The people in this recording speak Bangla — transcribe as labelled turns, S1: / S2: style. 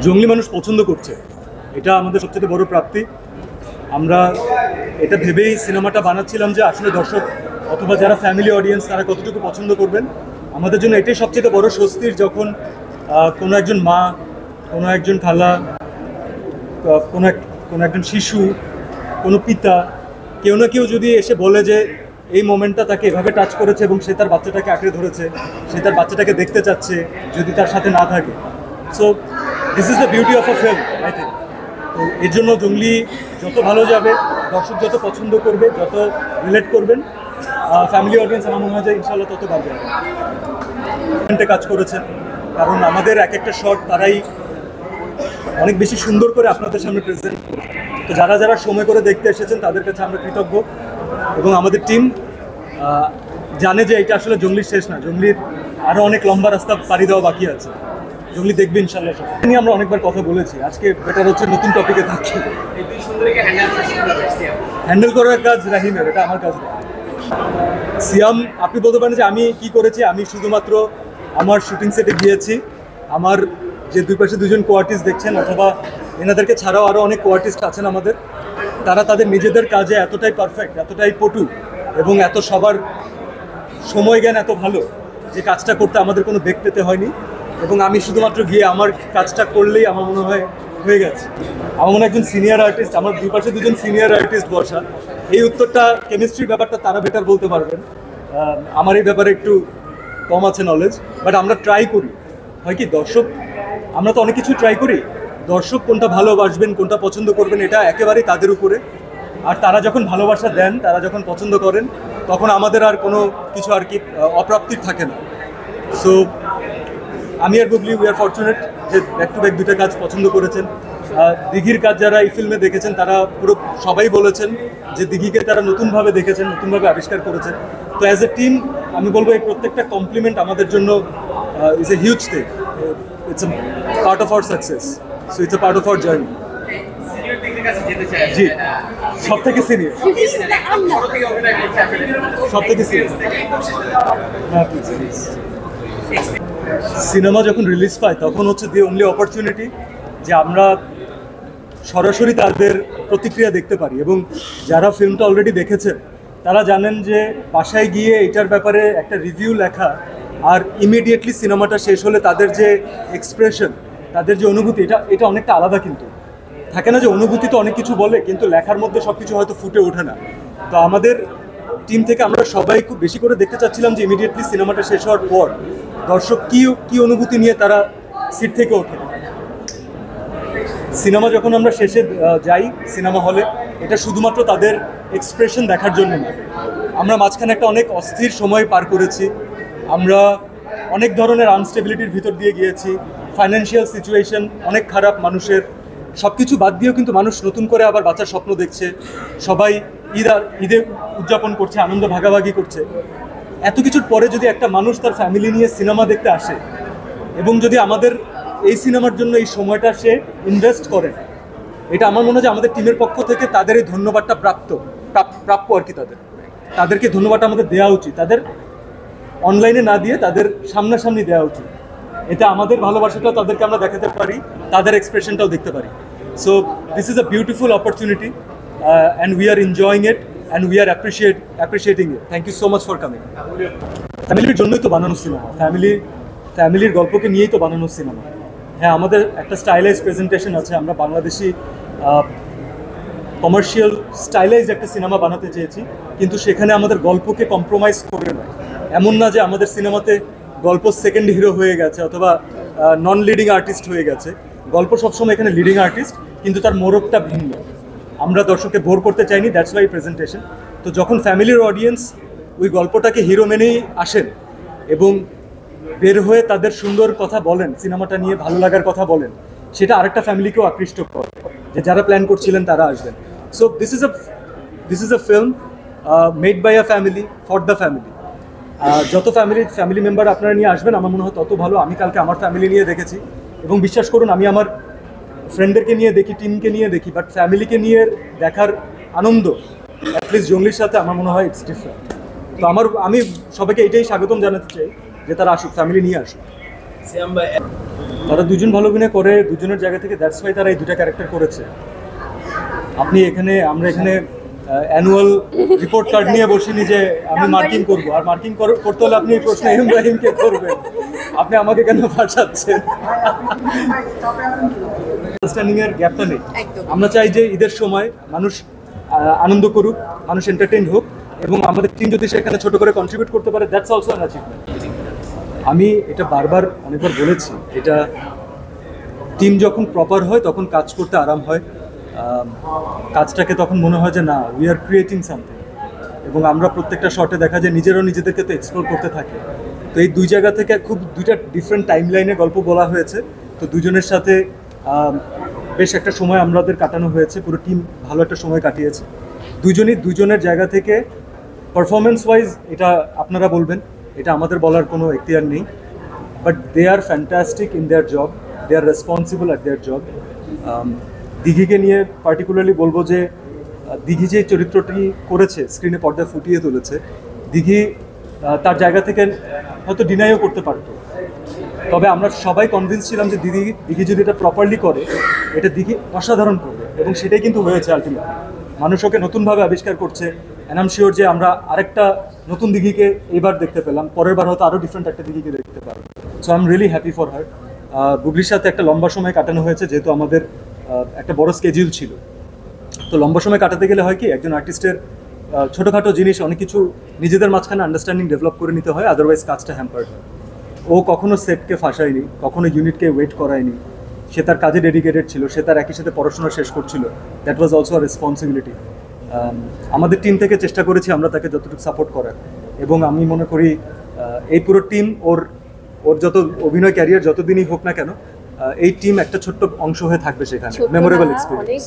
S1: জঙ্গলি মানুষ পছন্দ করছে, এটা আমাদের সবচেয়ে বড় প্রাপ্তি। আমরা এটা ভেবেই সিনেমাটা বানাচ্ছিলাম যে আসলে দর্শক অথবা যারা ফ্যামিলি অডিয়েন্স তারা কতটুকু পছন্দ করবেন। আমাদের জন্য এটাই সবচেয়ে বড় স্বস্তির, যখন কোনো একজন মা, কোনো একজন খালা, কোনো একজন শিশু, কোনো পিতা, কেউ না কেউ যদি এসে বলে যে এই মোমেন্টটা তাকে এভাবে টাচ করেছে এবং সে তার বাচ্চাটাকে আঁকড়ে ধরেছে, সে তার বাচ্চাটাকে দেখতে চাচ্ছে যদি তার সাথে না থাকে। So this is the beauty of a film, I think. তো এর জন্য জঙ্গলি যত ভালো যাবে, দর্শক যত পছন্দ করবে, যত রিলেট করবেন, ফ্যামিলি অডিয়েন্স আমার মনে হয় যে ইনশাআল্লাহ তত বাড়বে। কাজ করেছেন, কারণ আমাদের এক একটা শট তারাই অনেক বেশি সুন্দর করে আপনাদের সামনে প্রেজেন্ট। তো যারা যারা সময় করে দেখতে এসেছেন তাদের কাছে আমরা কৃতজ্ঞ, এবং আমাদের টিম জানে যে এটা আসলে জঙ্গলির শেষ না, জঙ্গলির আরও অনেক লম্বা রাস্তা পাড়ি দেওয়া বাকি আছে। জঙ্গলি দেখবে ইনশাল্লাহ। নিয়ে আমরা অনেকবার কথা বলেছি, আজকে বেটার হচ্ছে নতুন টপিকে থাকি। হ্যান্ডেল করার কাজ রাহিমের, এটা আমার কাজ না। সিয়াম, আপনি বলতে পারেন যে আমি কি করেছি, আমি শুধুমাত্র আমার শুটিং সেটে গিয়েছি। আমার যে দুই পাশে দুজন কোয়ার্টিস্ট দেখছেন, অথবা এনাদেরকে ছাড়াও আরও অনেক কোয়ার্টিস্ট আছেন আমাদের, তারা তাদের নিজেদের কাজে এতটাই পারফেক্ট, এতটাই পটু, এবং এত সবার সময় জ্ঞান এত ভালো যে কাজটা করতে আমাদের কোনো বেগ পেতে হয়নি। এবং আমি শুধুমাত্র গিয়ে আমার কাজটা করলেই আমার মনে হয় হয়ে গেছে। আমার মনে হয় একজন সিনিয়র আর্টিস্ট, আমার দুই পাশে দুজন সিনিয়র আর্টিস্ট বসা, এই উত্তরটা কেমিস্ট্রির ব্যাপারটা তারা বেটার বলতে পারবেন। আমার এই ব্যাপারে একটু কম আছে নলেজ, বাট আমরা ট্রাই করি। হয় কি, দর্শক, আমরা তো অনেক কিছু ট্রাই করি, দর্শক কোনটা ভালোবাসবেন, কোনটা পছন্দ করবেন, এটা একেবারেই তাদের উপরে। আর তারা যখন ভালোবাসা দেন, তারা যখন পছন্দ করেন, তখন আমাদের আর কোনো কিছু আর কি অপ্রাপ্তির থাকে না। সো আমি আর বুবলি, উই আর ফরচুনেট যে ব্যাক টু ব্যাক দুটো কাজ পছন্দ করেছেন। দিঘির কাজ যারা এই ফিল্মে দেখেছেন তারা পুরো সবাই বলেছেন যে দিঘিকে তারা নতুনভাবে দেখেছেন, নতুনভাবে আবিষ্কার করেছেন। তো অ্যাজ এ টিম আমি বলবো এই প্রত্যেকটা কমপ্লিমেন্ট আমাদের জন্য is a huge thing. It's a part of our success, so it's a part of our journey. জি, সব থেকে সিনিয়র, সব থেকে সিনিয়র। হ্যাঁ, প্লিজ। সিনেমা যখন রিলিজ পায় তখন হচ্ছে দি অনলি অপরচুনিটি যে আমরা সরাসরি তাদের প্রতিক্রিয়া দেখতে পারি। এবং যারা ফিল্মটা অলরেডি দেখেছেন তারা জানেন যে বাসায় গিয়ে এটার ব্যাপারে একটা রিভিউ লেখা আর ইমিডিয়েটলি সিনেমাটা শেষ হলে তাদের যে এক্সপ্রেশন, তাদের যে অনুভূতি, এটা অনেকটা আলাদা। কিন্তু থাকে না যে অনুভূতি তো অনেক কিছু বলে, কিন্তু লেখার মধ্যে সব কিছু হয়তো ফুটে ওঠে না। তো আমাদের টিম থেকে আমরা সবাই খুব বেশি করে দেখতে চাচ্ছিলাম যে ইমিডিয়েটলি সিনেমাটা শেষ হওয়ার পর দর্শক কী অনুভূতি নিয়ে তারা সিট থেকে ওঠে। সিনেমা যখন আমরা শেষে যাই সিনেমা হলে, এটা শুধুমাত্র তাদের এক্সপ্রেশন দেখার জন্য না। আমরা মাঝখানে একটা অনেক অস্থির সময় পার করেছি, আমরা অনেক ধরনের আনস্টেবিলিটির ভিতর দিয়ে গিয়েছি, ফাইন্যান্সিয়াল সিচুয়েশন অনেক খারাপ মানুষের, সব কিছু বাদ দিয়েও কিন্তু মানুষ নতুন করে আবার বাঁচার স্বপ্ন দেখছে, সবাই ঈদে উদযাপন করছে, আনন্দ ভাগাভাগি করছে। এত কিছুর পরে যদি একটা মানুষ তার ফ্যামিলি নিয়ে সিনেমা দেখতে আসে, এবং যদি আমাদের এই সিনেমার জন্য এই সময়টা সে ইনভেস্ট করে, এটা আমার মনে হয় যে আমাদের টিমের পক্ষ থেকে তাদের এই ধন্যবাদটা প্রাপ্য আর কি। তাদেরকে ধন্যবাদটা আমাদের দেওয়া উচিত, তাদের অনলাইনে না দিয়ে তাদের সামনাসামনি দেওয়া উচিত। এতে আমাদের ভালোবাসাটাও তাদেরকে আমরা দেখাতে পারি, তাদের এক্সপ্রেশনটাও দেখতে পারি। So this is a beautiful opportunity and we are enjoying it and we are appreciating it. Thank you so much for coming. ফ্যামিলির জন্যই তো বানানো সিনেমা, ফ্যামিলির গল্পকে নিয়েই তো বানানো সিনেমা। হ্যাঁ, আমাদের একটা স্টাইলাইজ প্রেজেন্টেশন আছে, আমরা বাংলাদেশি কমার্শিয়াল স্টাইলাইজ একটা সিনেমা বানাতে চেয়েছি, কিন্তু সেখানে আমাদের গল্পকে কম্প্রোমাইজ করে নয়। এমন না যে আমাদের সিনেমাতে গল্প সেকেন্ড হিরো হয়ে গেছে অথবা নন লিডিং আর্টিস্ট হয়ে গেছে। গল্প সবসময় এখানে লিডিং আর্টিস্ট, কিন্তু তার মোড়কটা ভিন্ন। আমরা দর্শককে বোর করতে চাইনি, দ্যাটস ওয়াই প্রেজেন্টেশন। তো যখন ফ্যামিলির অডিয়েন্স ওই গল্পটাকে হিরো মেনেই আসেন এবং বের হয়ে তাদের সুন্দর কথা বলেন, সিনেমাটা নিয়ে ভালো লাগার কথা বলেন, সেটা আরেকটা ফ্যামিলিকেও আকৃষ্ট করে যে যারা প্ল্যান করছিলেন তারা আসবেন। So this is a film made by a family for the family. যত ফ্যামিলি মেম্বার আপনারা নিয়ে আসবেন আমার মনে হয় তত ভালো। আমি কালকে আমার ফ্যামিলি নিয়ে দেখেছি, এবং বিশ্বাস করুন আমি আমার ফ্রেন্ডদেরকে নিয়ে দেখি, টিমকে নিয়ে দেখি, বাট ফ্যামিলিকে নিয়ে দেখার আনন্দ অ্যাটলিস্ট জঙ্গলির সাথে আমার মনে হয় ইটস ডিফারেন্ট। তো আমি সবাইকে এটাই স্বাগতম জানাতে চাই যে তারা আসুক, ফ্যামিলি নিয়ে আসুক। তারা দুজন ভালো অভিনয় করে, দুজনের জায়গা থেকে দ্যাটস ওয়াই তারা এই দুটা ক্যারেক্টার করেছে। আমরা এখানে অ্যানুয়াল রিপোর্ট কার্ড নিয়ে বসিনি যে আমি মার্কিং করবো, আর মার্কিং করতে হলে আপনি এই প্রশ্ন ইব্রাহিমকে করবেন, আপনি আমাকে কেন পাঠাচ্ছেন? আন্ডারস্ট্যান্ডিং এর গ্যাপটা নেই। আমরা চাই যে ঈদের সময় মানুষ আনন্দ করুক, মানুষ এন্টারটেইন হোক, এবং আমাদের টিম যদি সেখানে ছোট করে কন্ট্রিবিউট করতে পারে, দ্যাটস অলসো অ্যান অ্যাচিভমেন্ট। আমি এটা অনেকবার বলেছি, এটা টিম যখন প্রপার হয় তখন কাজ করতে আরাম হয়, কাজটাকে তখন মনে হয় যে না, উই আর ক্রিয়েটিং সামথিং, এবং আমরা প্রত্যেকটা শটে দেখা যায় নিজেদেরকে তো এক্সপ্লোর করতে থাকি। তো এই দুই জায়গা থেকে দুইটা ডিফারেন্ট টাইম লাইনে গল্প বলা হয়েছে। তো দুজনের সাথে বেশ একটা সময় আমাদের কাটানো হয়েছে, পুরো টিম ভালো একটা সময় কাটিয়েছে। দুজনের জায়গা থেকে পারফরমেন্স ওয়াইজ এটা আপনারা বলবেন, এটা আমাদের বলার কোনো এখতিয়ার নেই, but they are fantastic in their job, they are responsible at their job. দিঘিকে নিয়ে পার্টিকুলারলি বলবো যে দিঘি যে চরিত্রটি করেছে, স্ক্রিনে পর্দায় ফুটিয়ে তুলেছে, দিঘি তার জায়গা থেকে হয়তো ডিনাইও করতে পারতো, তবে আমরা সবাই কনভিন্স ছিলাম যে দিঘি যদি এটা প্রপারলি করে, এটা দিঘি অসাধারণ করবে, এবং সেটাই কিন্তু হয়েছে আলটিমেটলি। মানুষ ওকে নতুনভাবে আবিষ্কার করছে, অ্যান্ড আই এম শিওর যে আমরা আরেকটা নতুন দিঘিকে এইবার দেখতে পেলাম, পরের বার হয়তো আরও ডিফারেন্ট একটা দিঘিকে দেখতে পারবো। So I am really happy for her. বুবলির সাথে একটা লম্বা সময় কাটানো হয়েছে, যেহেতু আমাদের একটা বড় স্কেডিউল ছিল। তো লম্বা সময় কাটাতে গেলে হয় কি, একজন আর্টিস্টের ছোটোখাটো জিনিস অনেক কিছু নিজেদের মাঝখানে আন্ডারস্ট্যান্ডিং ডেভেলপ করে নিতে হয়, আদারওয়াইজ কাজটা হ্যাম্পার্ড হয়। ও কখনো সেটকে ফাঁসায়নি, কখনো ইউনিটকে ওয়েট করায়নি, সে তার কাজে ডেডিকেটেড ছিল, সে তার একই সাথে পড়াশোনা শেষ করছিল, that was also a responsibility. আমাদের টিম থেকে চেষ্টা করেছি আমরা তাকে যতটুকু সাপোর্ট করার, এবং আমি মনে করি এই পুরো টিম ওর যত অভিনয় ক্যারিয়ার যতদিনই হোক না কেন, এই টিম একটা ছোট্ট অংশ হয়ে থাকবে সেখানে, মেমোরেবল এক্সপিরিয়েন্স।